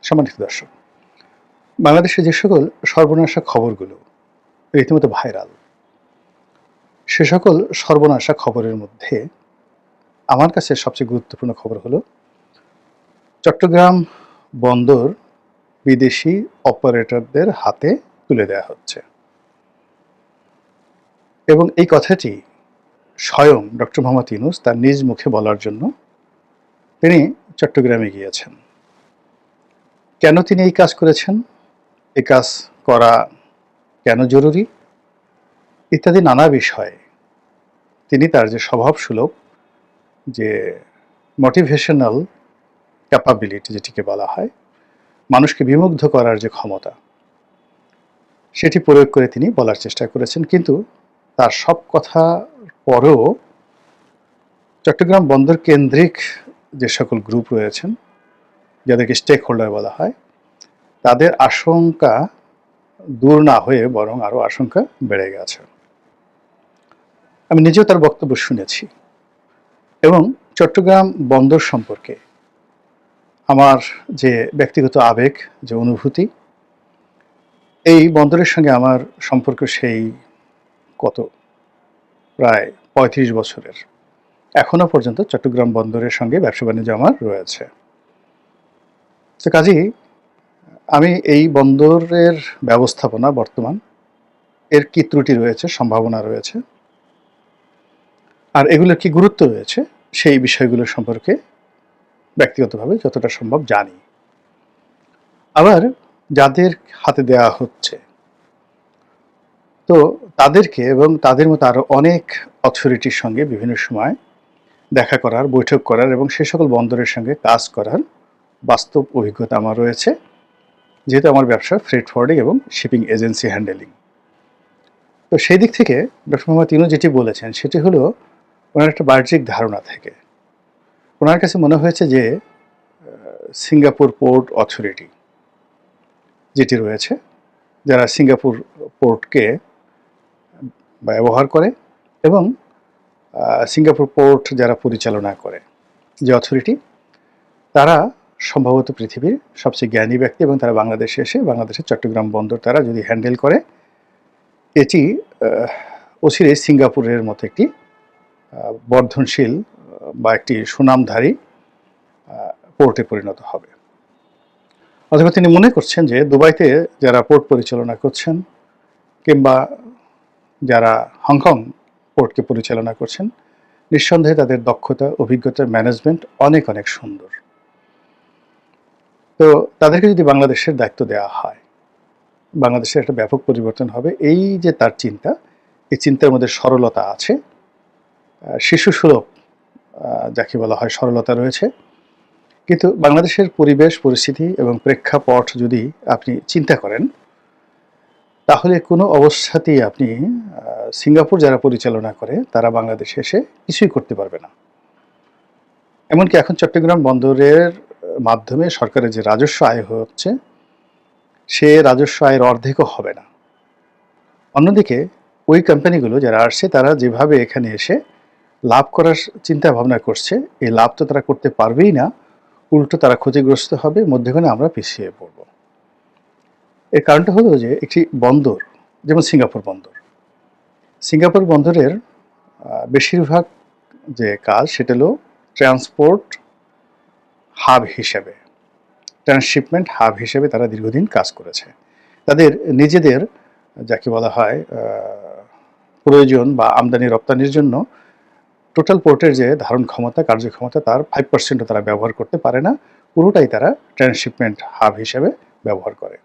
সম্মানিত দর্শক, বাংলাদেশে যে সকল সর্বনাশা খবরগুলো রীতিমতো ভাইরাল, সে সকল সর্বনাশা খবরের মধ্যে আমার কাছে সবচেয়ে গুরুত্বপূর্ণ খবর হলো চট্টগ্রাম বন্দর বিদেশি অপারেটরদের হাতে তুলে দেওয়া হচ্ছে। এবং এই কথাটি স্বয়ং ডক্টর মোহাম্মদ ইউনূস তার নিজ মুখে বলার জন্য তিনি চট্টগ্রামে গিয়েছেন। কেন তিনি এই কাজ করেছেন, এই কাজ করা কেন জরুরি ইত্যাদি নানা বিষয়ে তিনি তার যে স্বভাবসুলভ যে মোটিভেশনাল ক্যাপাবিলিটি যেটিকে বলা হয়, মানুষকে বিমুগ্ধ করার যে ক্ষমতা, সেটি প্রয়োগ করে তিনি বলার চেষ্টা করেছেন। কিন্তু তার সব কথা পরেও চট্টগ্রাম বন্দর কেন্দ্রিক যে সকল গ্রুপ রয়েছেন, যাদেরকে স্টেক হোল্ডার বলা হয়, তাদের আশঙ্কা দূর না হয়ে বরং আরও আশঙ্কা বেড়ে গেছে। আমি নিজেও তার বক্তব্য শুনেছি এবং চট্টগ্রাম বন্দর সম্পর্কে আমার যে ব্যক্তিগত আবেগ, যে অনুভূতি, এই বন্দরের সঙ্গে আমার সম্পর্ক সেই প্রায় ৩৫ বছরের। এখনো পর্যন্ত চট্টগ্রাম বন্দরের সঙ্গে ব্যবসা বাণিজ্য আমার রয়েছে। তো কাজেই আমি এই বন্দরের ব্যবস্থাপনা বর্তমান এর কি ত্রুটি রয়েছে, সম্ভাবনা রয়েছে, আর এগুলোর কি গুরুত্ব রয়েছে, সেই বিষয়গুলো সম্পর্কে ব্যক্তিগতভাবে যতটা সম্ভব জানি। আবার যাদের হাতে দেওয়া হচ্ছে, তো তাদেরকে এবং তাদের মতো আরও অনেক অথরিটির সঙ্গে বিভিন্ন সময় দেখা করার, বৈঠক করার এবং সে সকল বন্দরের সঙ্গে কাজ করার বাস্তব অভিজ্ঞতা আমার রয়েছে, যেহেতু আমার ব্যবসা ফ্রেট ফরওয়ার্ডিং এবং শিপিং এজেন্সি হ্যান্ডেলিং। তো সেই দিক থেকে ডক্টর মোহাম্মদ ইউনূস যেটি বলেছেন সেটি হলো ওনার একটা বাহ্যিক ধারণা থেকে ওনার কাছে মনে হয়েছে যে সিঙ্গাপুর পোর্ট অথরিটি যেটি রয়েছে, যারা সিঙ্গাপুর পোর্টকে ব্যবহার করে এবং সিঙ্গাপুর পোর্ট যারা পরিচালনা করে, যে অথরিটি, তারা সম্ভবত পৃথিবীর সবচেয়ে জ্ঞানী ব্যক্তি এবং তারা বাংলাদেশে এসে বাংলাদেশের চট্টগ্রাম বন্দর তারা যদি হ্যান্ডেল করে, এটি অচিরেই সিঙ্গাপুরের মতো একটি বর্ধনশীল বা একটি সুনামধারী পোর্টে পরিণত হবে। অথবা তিনি মনে করছেন যে দুবাইতে যারা পোর্ট পরিচালনা করছেন কিংবা যারা হংকং পোর্টকে পরিচালনা করছেন, নিঃসন্দেহে তাদের দক্ষতা, অভিজ্ঞতা, ম্যানেজমেন্ট অনেক অনেক সুন্দর। তো তাদেরকে যদি বাংলাদেশের দায়িত্ব দেওয়া হয়, বাংলাদেশের একটা ব্যাপক পরিবর্তন হবে। এই যে তার চিন্তা, এই চিন্তার মধ্যে সরলতা আছে, শিশুসুলভ যাকে বলা হয় সরলতা রয়েছে। কিন্তু বাংলাদেশের পরিবেশ পরিস্থিতি এবং প্রেক্ষাপট যদি আপনি চিন্তা করেন, তাহলে কোনো অবস্থাতেই আপনি সিঙ্গাপুর যারা পরিচালনা করে তারা বাংলাদেশে এসে কিছুই করতে পারবে না। এমনকি এখন চট্টগ্রাম বন্দরের মাধ্যমে সরকারের যে রাজস্ব আয় হচ্ছে, সে রাজস্ব আয়ের অর্ধেকও হবে না। অন্যদিকে ওই কোম্পানিগুলো যারা আসছে তারা যেভাবে এখানে এসে লাভ করার চিন্তা ভাবনা করছে, এই লাভ তো তারা করতে পারবেই না, উল্টো তারা ক্ষতিগ্রস্ত হবে, মধ্যখানে আমরা পিছিয়ে পড়ব। এর কারণটা হলো যে একটি বন্দর যেমন সিঙ্গাপুর বন্দরের বেশিরভাগ যে কাজ সেটা হলো ট্রান্সপোর্ট হাব হিসেবে, ট্রান্সশিপমেন্ট হাব হিসেবে তারা দীর্ঘদিন কাজ করেছে। তাদের নিজেদের যাকে বলা হয় প্রয়োজন বা আমদানি রপ্তানির জন্য টোটাল পোর্টের যে ধারণ ক্ষমতা, কার্যক্ষমতা, তার 5% তারা ব্যবহার করতে পারে না, পুরোটাই তারা ট্রান্সশিপমেন্ট হাব হিসেবে ব্যবহার করে।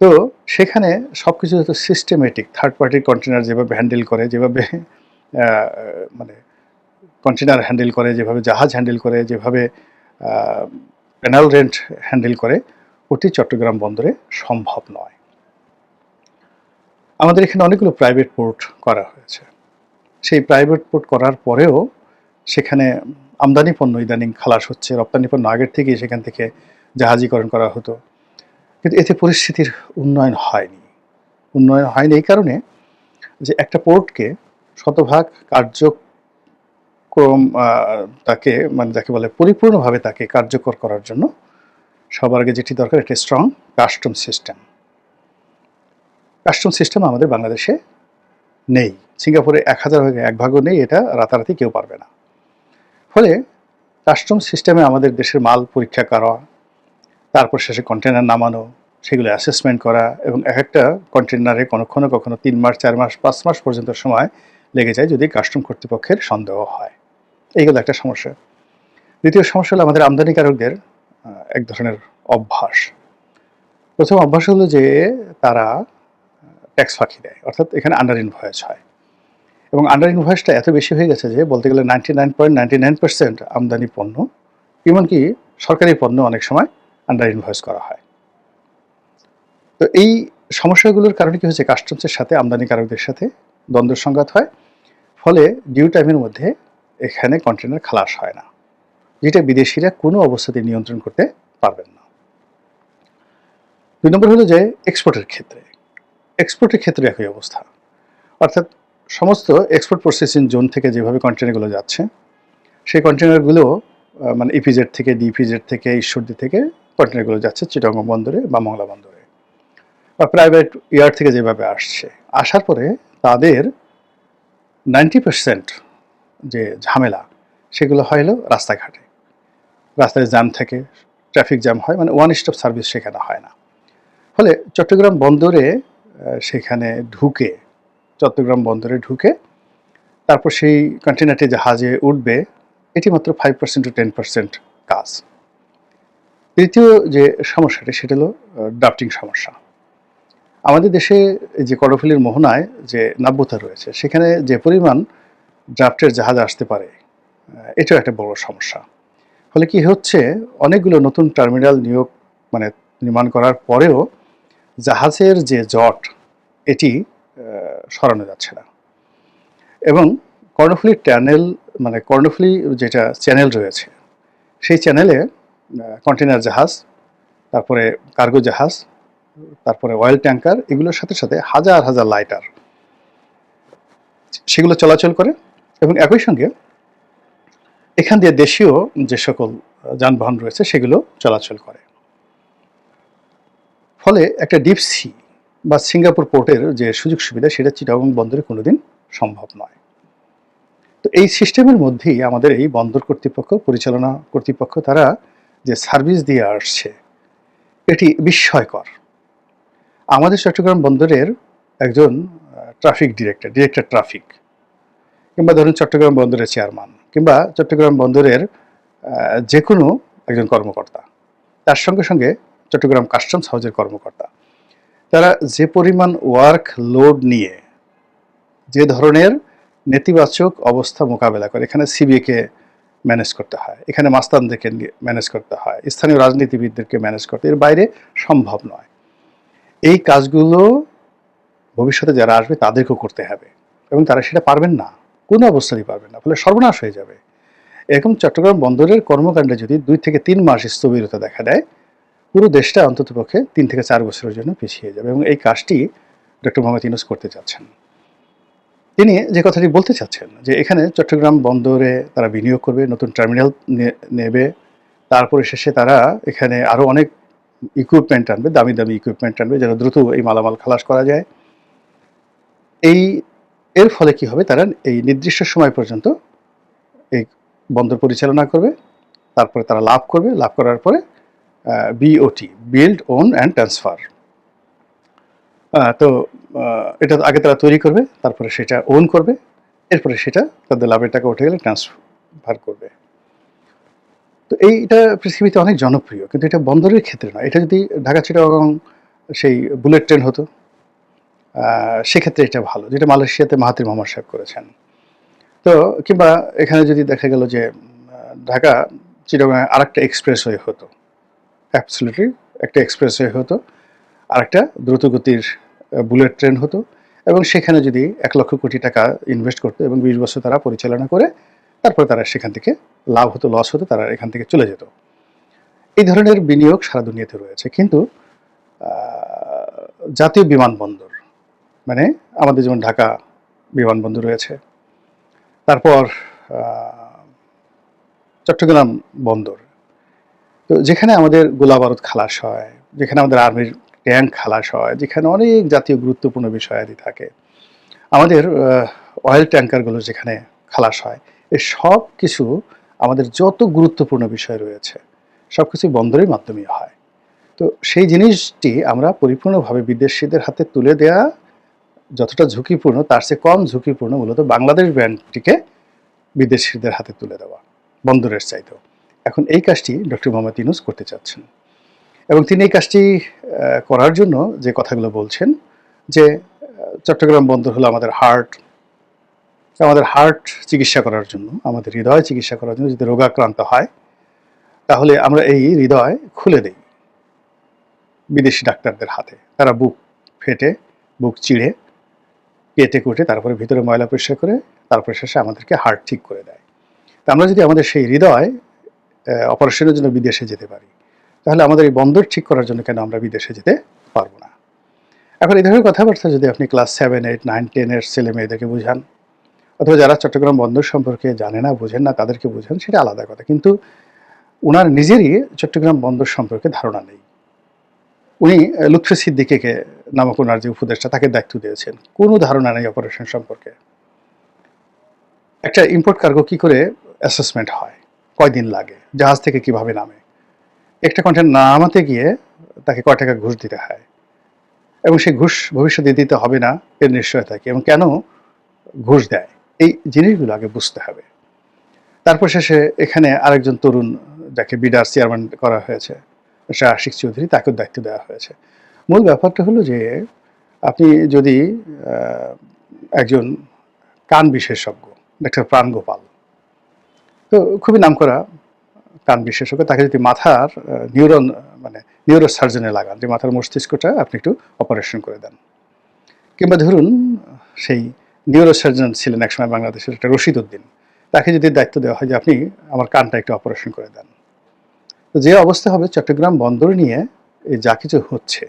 তো সেখানে সব কিছু যত সিস্টেমেটিক, থার্ড পার্টির কন্টেনার যেভাবে হ্যান্ডেল করে, যেভাবে মানে কন্টেনার হ্যান্ডেল করে, যেভাবে জাহাজ হ্যান্ডেল করে, যেভাবে প্যানেল রেন্ট হ্যান্ডেল করে, ওটি চট্টগ্রাম বন্দরে সম্ভব নয়। আমাদের এখানে অনেকগুলো প্রাইভেট পোর্ট করা হয়েছে। সেই প্রাইভেট পোর্ট করার পরেও সেখানে আমদানি পণ্য ইদানিং খালাস হচ্ছে, রপ্তানি পণ্য আগের থেকেই সেখান থেকে জাহাজীকরণ করা হতো, কিন্তু এতে পরিস্থিতির উন্নয়ন হয়নি। এই কারণে যে একটা পোর্টকে শতভাগ কার্যক্রম তাকে যাকে বলে পরিপূর্ণভাবে তাকে কার্যকর করার জন্য সবার আগে যেটি দরকার একটা strong custom system. Custom system আমাদের বাংলাদেশে নেই। সিঙ্গাপুরে 1000 ভাগে 1 ভাগও নেই, এটা রাতারাতি কেউ পারবে না। ফলে কাস্টম সিস্টেমে আমাদের দেশের মাল পরীক্ষা করা, তারপর শেষে কন্টেনার নামানো, সেগুলো অ্যাসেসমেন্ট করা, এবং এক একটা কন্টেনারে কখনো কখনো 3 মাস, 4 মাস, 5 মাস পর্যন্ত সময় লেগে যায় যদি কাস্টম কর্তৃপক্ষের সন্দেহ হয়। এইগুলো একটা সমস্যা। দ্বিতীয় সমস্যা হলো আমাদের আমদানিকারকদের এক ধরনের অভ্যাস। প্রথম অভ্যাস হলো যে তারা ট্যাক্স ফাঁকি দেয়, অর্থাৎ এখানে আন্ডার ইনভয়েস হয়, এবং আন্ডার ইনভয়েসটা এত বেশি হয়ে গেছে যে বলতে গেলে 99.99% আমদানি পণ্য, এমনকি সরকারি পণ্য অনেক সময় আন্ডার ইনভয়েস করা হয়। তো এই সমস্যাগুলোর কারণে কি হচ্ছে, কাস্টমসের সাথে আমদানিকারকদের সাথে দ্বন্দ্ব সংঘাত হয়, ফলে ডিউ টাইমের মধ্যে এখানে কন্টেনার খালাস হয় না, যেটা বিদেশিরা কোনো অবস্থাতে নিয়ন্ত্রণ করতে পারবেন না। 2 নম্বর হলো যে এক্সপোর্টের ক্ষেত্রে একই অবস্থা, অর্থাৎ সমস্ত এক্সপোর্ট প্রসেসিং জোন থেকে যেভাবে কন্টেনারগুলো যাচ্ছে, সেই কন্টেনারগুলো মানে ইপিজেড থেকে, ডিপিজেড থেকে, ঈশ্বরদী থেকে কন্টেনারগুলো যাচ্ছে চিটাগং বন্দরে বা মংলা বন্দরে, বা প্রাইভেট ইয়ার্ড থেকে যেভাবে আসছে, আসার পরে তাদের 90% যে ঝামেলা সেগুলো হয় হলো রাস্তাঘাটে। রাস্তায় জ্যাম থাকে, ট্রাফিক জ্যাম হয়, মানে ওয়ান স্টপ সার্ভিস সেখানে হয় না। ফলে চট্টগ্রাম বন্দরে সেখানে ঢুকে, তারপর সেই কন্টেনারটি জাহাজে উঠবে, এটি মাত্র 5% to 10% কাজ। তৃতীয় যে সমস্যাটি সেটা হলো ড্রাফটিং সমস্যা। আমাদের দেশে যে কর্ণফুলীর মোহনায় যে নাব্যতা রয়েছে, সেখানে যে পরিমাণ ড্রাফটের জাহাজ আসতে পারে, এটাও একটা বড় সমস্যা। ফলে কি হচ্ছে, অনেকগুলো নতুন টার্মিনাল নির্মাণ করার পরেও জাহাজের যে জট, এটি সরানো যাচ্ছে না, এবং কর্ণফুলী কর্ণফুলী যেটা চ্যানেল রয়েছে, সেই চ্যানেলে কন্টেনার জাহাজ, তারপরে কার্গো জাহাজ, তারপরে অয়েল ট্যাঙ্কার, এগুলোর সাথে সাথে হাজার হাজার লাইটার সেগুলো চলাচল করে, এবং একই সঙ্গে এখান দিয়ে দেশীয় যে সকল যানবাহন রয়েছে সেগুলো চলাচল করে। ফলে একটা ডিপ সি বা সিঙ্গাপুর পোর্টের যে সুযোগ সুবিধা, সেটা চিটাগং বন্দরে কোনোদিন সম্ভব নয়। তো এই সিস্টেমের মধ্যেই আমাদের এই বন্দর কর্তৃপক্ষ, পরিচালনা কর্তৃপক্ষ, তারা যে সার্ভিস দিয়ে আসছে, এটি বিস্ময়কর। আমাদের চট্টগ্রাম বন্দরের একজন ডিরেক্টর ট্রাফিক, কিংবা ধরুন চট্টগ্রাম বন্দরের চেয়ারম্যান, কিংবা চট্টগ্রাম বন্দরের যে কোনো একজন কর্মকর্তা, তার সঙ্গে সঙ্গে চট্টগ্রাম কাস্টমস হাউসের কর্মকর্তা, তারা যে পরিমাণ ওয়ার্ক লোড নিয়ে যে ধরনের নেতিবাচক অবস্থা মোকাবেলা করে, এখানে সিবিএকে ম্যানেজ করতে হয়, এখানে মাস্তানদেরকে ম্যানেজ করতে হয়, স্থানীয় রাজনীতিবিদদেরকে ম্যানেজ করতে, এর বাইরে সম্ভব নয়। এই কাজগুলো ভবিষ্যতে যারা আসবে তাদেরকেও করতে হবে, এবং তারা সেটা পারবেন না, কোনো অবস্থাতেই পারবেন না, ফলে সর্বনাশ হয়ে যাবে। এরকম চট্টগ্রাম বন্দরের কর্মকাণ্ডে যদি 2 থেকে 3 মাস স্থবিরতা দেখা দেয়, পুরো দেশটা অন্ততপক্ষে 3 থেকে 4 বছরের জন্য পিছিয়ে যাবে, এবং এই কাজটি ডক্টর মোহাম্মদ ইউনূস করতে চাচ্ছেন। তিনি যে কথাটি বলতে চাচ্ছেন যে এখানে চট্টগ্রাম বন্দরে তারা বিনিয়োগ করবে, নতুন টার্মিনাল নেবে, তারপরে শেষে তারা এখানে আরও অনেক ইকুইপমেন্ট আনবে, দামি ইকুইপমেন্ট আনবে, যেন দ্রুত এই মালামাল খালাস করা যায়। এর ফলে কি হবে, তারা এই নির্দিষ্ট সময় পর্যন্ত এই বন্দর পরিচালনা করবে, তারপরে তারা লাভ করবে, লাভ করার পরে BOT, build, own and transfer, তো এটা আগে তারা তৈরি করবে, তারপরে সেটা ওন করবে, এরপরে সেটা তাদের লাভের টাকা উঠে গেলে ট্রান্সফার করবে। তো এইটা পৃথিবীতে অনেক জনপ্রিয়, কিন্তু এটা বন্দরের ক্ষেত্রে নয়। এটা যদি ঢাকা চিটাগং সেই বুলেট ট্রেন হতো, সেক্ষেত্রে এটা ভালো, যেটা মালয়েশিয়াতে মাহাথির মোহাম্মদ সাহেব করেছেন। তো কিংবা এখানে যদি দেখা গেল যে ঢাকা চিটাগং আরেকটা এক্সপ্রেসওয়ে হতো, অ্যাবসলিউটলি একটা এক্সপ্রেসওয়ে হতো, আরেকটা দ্রুতগতির বুলেট ট্রেন হতো, এবং সেখানে যদি 1 লক্ষ কোটি টাকা ইনভেস্ট করতো এবং 20 বছর তারা পরিচালনা করে, তারপরে তারা সেখান থেকে লাভ হতো, লস হতো, তারা এখান থেকে চলে যেত। এই ধরনের বিনিয়োগ সারা দুনিয়াতে রয়েছে, কিন্তু জাতীয় বিমানবন্দর, মানে আমাদের যেমন ঢাকা বিমানবন্দর রয়েছে, তারপর চট্টগ্রাম বন্দর, তো যেখানে আমাদের গোলাবারুদ খালাস হয়, যেখানে আমাদের আর্মির ট্যাঙ্ক খালাস হয়, যেখানে অনেক জাতীয় গুরুত্বপূর্ণ বিষয়াদি থাকে, আমাদের অয়েল ট্যাঙ্কারগুলো যেখানে খালাস হয়, এই সব কিছু আমাদের যত গুরুত্বপূর্ণ বিষয় রয়েছে সব কিছু বন্দরের মাধ্যমেই হয়। তো সেই জিনিসটি আমরা পরিপূর্ণভাবে বিদেশিদের হাতে তুলে দেয়া যতটা ঝুঁকিপূর্ণ তার চেয়ে কম ঝুঁকিপূর্ণ মূলত বাংলাদেশ ব্র্যান্ডটিকে বিদেশিদের হাতে তুলে দেওয়া, বন্দরের চাইতেও। এখন এই কাজটি ডক্টর মোহাম্মদ ইউনূস করতে চাচ্ছেন এবং তিনি এই কাজটি করার জন্য যে কথাগুলো বলছেন যে চট্টগ্রাম বন্দর হলো আমাদের হার্ট চিকিৎসা করার জন্য, আমাদের হৃদয় চিকিৎসা করার জন্য যদি রোগাক্রান্ত হয় তাহলে আমরা এই হৃদয় খুলে দেই বিদেশি ডাক্তারদের হাতে। তারা বুক ফেটে, বুক চিড়ে, কেটে কুটে তারপরে ভিতরে ময়লা পরিষ্কার করে তারপরে শেষে আমাদেরকে হার্ট ঠিক করে দেয়। তা আমরা যদি আমাদের সেই হৃদয় অপারেশনের জন্য বিদেশে যেতে পারি, তাহলে আমাদের এই বন্দর ঠিক করার জন্য কেন আমরা বিদেশে যেতে পারবো না? এখন এই ধরনের কথাবার্তা যদি আপনি ক্লাস 7, 8, 9, 10 এর ছেলে মেয়েদেরকে বুঝান, অথবা যারা চট্টগ্রাম বন্দর সম্পর্কে জানে না, বোঝেন না, তাদেরকে বুঝান, সেটা আলাদা কথা। কিন্তু উনার নিজেরই চট্টগ্রাম বন্দর সম্পর্কে ধারণা নেই। উনি লুৎফি সিদ্দিকীকে নামক ওনার যে উপদেষ্টা, তাকে দায়িত্ব দিয়েছেন, কোনো ধারণা নেই অপারেশন সম্পর্কে। একটা ইম্পোর্ট কার্গো কি করে অ্যাসেসমেন্ট হয়, কয়দিন লাগে, জাহাজ থেকে কিভাবে নামে, একটা কন্টেনার নামাতে গিয়ে তাকে কয় টাকা ঘুষ দিতে হয়, এবং সেই ঘুষ ভবিষ্যতে দিতে হবে না এর নিশ্চয়তা কি, এবং কেন ঘুষ দেয়, এই জিনিসগুলো আগে বুঝতে হবে। তারপর শেষে এখানে আরেকজন তরুণ যাকে বিডার চেয়ারম্যান করা হয়েছে, শাহ আশিক চৌধুরী, তাকেও দায়িত্ব দেওয়া হয়েছে। মূল ব্যাপারটা হলো যে আপনি যদি একজন কান বিশেষজ্ঞ ডাক্তার প্রাণ গোপাল, তো খুবই নামকরা কান বিশেষজ্ঞ, তাকে যদি মাথার নিউরো সার্জনে লাগান, যে মাথার মস্তিষ্কটা আপনি একটু অপারেশন করে দেন, কিংবা ধরুন সেই নিউরো সার্জন ছিলেন একসময় বাংলাদেশের একটা রশিদ উদ্দিন, তাকে যদি দায়িত্ব দেওয়া হয় যে আপনি আমার কানটা একটু অপারেশন করে দেন, তো যে অবস্থা হবে চট্টগ্রাম বন্দর নিয়ে এই যা কিছু হচ্ছে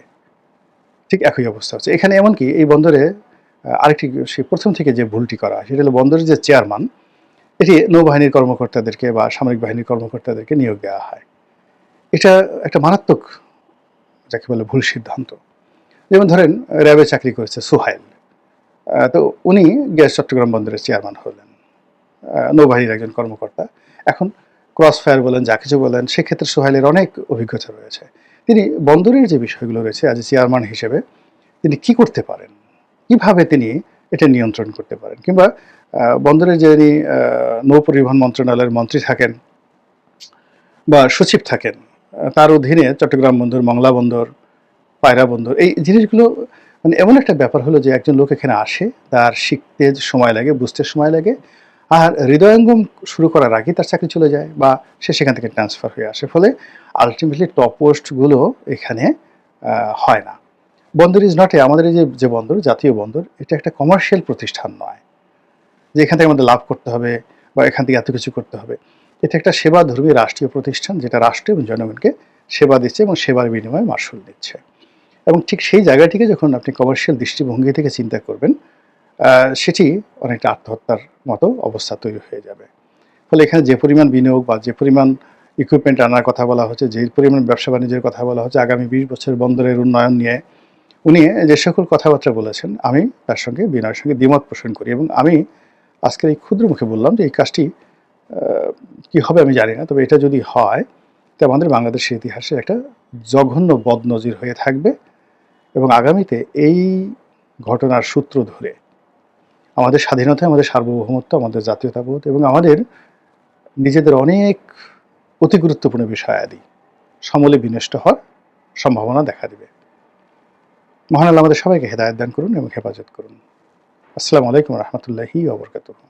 ঠিক একই অবস্থা হচ্ছে এখানে। এমনকি এই বন্দরে আরেকটি সে প্রথম থেকে যে ভুলটি করা হয় সেটা হলো বন্দরের যে চেয়ারম্যান, এটি নৌবাহিনীর কর্মকর্তাদেরকে বা সামরিক বাহিনীর কর্মকর্তাদেরকে নিয়োগ দেওয়া হয়। এটা একটা মারাত্মক, যাকে বলে ভুল সিদ্ধান্ত। যেমন ধরেন র্যাবে চাকরি করেছে সুহাইল, তো উনি গ্যাস চট্টগ্রাম বন্দরের চেয়ারম্যান হলেন, নৌবাহিনীর একজন কর্মকর্তা। এখন ক্রস ফায়ার বলেন, যা কিছু বলেন, সেক্ষেত্রে সোহাইলের অনেক অভিজ্ঞতা রয়েছে। তিনি বন্দরের যে বিষয়গুলো রয়েছে আজ চেয়ারম্যান হিসেবে তিনি কি করতে পারেন, কিভাবে তিনি এটা নিয়ন্ত্রণ করতে পারেন, কিংবা বন্দরের যিনি নৌ পরিবহন মন্ত্রণালয়ের মন্ত্রী থাকেন বা সচিব থাকেন, তার অধীনে চট্টগ্রাম বন্দর, মংলা বন্দর, পায়রা বন্দর, এই জিনিসগুলো এমন একটা ব্যাপার হলো যে একজন লোক এখানে আসে, তার শিখতে সময় লাগে, বুঝতে সময় লাগে, আর হৃদয়ঙ্গম শুরু করার আগে তার চাকরি চলে যায় বা সে সেখান থেকে ট্রান্সফার হয়ে আসে। ফলে আলটিমেটলি টপ পোস্টগুলো এখানে হয় না। বন্দর ইজ নট আমাদের এই যে বন্দর, জাতীয় বন্দর, এটা একটা কমার্শিয়াল প্রতিষ্ঠান নয় যে এখান থেকে আমাদের লাভ করতে হবে বা এখান থেকে এত কিছু করতে হবে। এটা একটা সেবাধর্মী রাষ্ট্রীয় প্রতিষ্ঠান, যেটা রাষ্ট্র এবং জনগণকে সেবা দিচ্ছে এবং সেবার বিনিময়ে মাশুল দিচ্ছে। এবং ঠিক সেই জায়গাটিকে যখন আপনি কমার্শিয়াল দৃষ্টিভঙ্গি থেকে চিন্তা করবেন, সেটি অনেকটা আত্মহত্যার মতো অবস্থা তৈরি হয়ে যাবে। ফলে এখানে যে পরিমাণ বিনিয়োগ বা যে পরিমাণ ইকুইপমেন্ট আনার কথা বলা হচ্ছে, যে পরিমাণ ব্যবসা বাণিজ্যের কথা বলা হচ্ছে, আগামী 20 বছর বন্দরের উন্নয়ন নিয়ে উনি যে সকল কথাবার্তা বলেছেন, আমি তার সঙ্গে বিনয়ের সঙ্গে দ্বিমত পোষণ করি। এবং আমি আজকের এই ক্ষুদ্র মুখে বললাম যে এই কাজটি কী হবে আমি জানি না, তবে এটা যদি হয় তো আমাদের বাংলাদেশের ইতিহাসে একটা জঘন্য বদনজির হয়ে থাকবে এবং আগামীতে এই ঘটনার সূত্র ধরে আমাদের স্বাধীনতা, আমাদের সার্বভৌমত্ব, আমাদের জাতীয়তাবোধ এবং আমাদের নিজেদের অনেক অতি গুরুত্বপূর্ণ বিষয়াদি সমূলে বিনষ্ট হওয়ার সম্ভাবনা দেখা দেবে। মহান আল্লাহ আমাদের সবাইকে হেদায়েত দান করুন এবং হেফাজত করুন। আসসালামু আলাইকুম ওয়া রাহমাতুল্লাহি ওয়া বারাকাতুহু।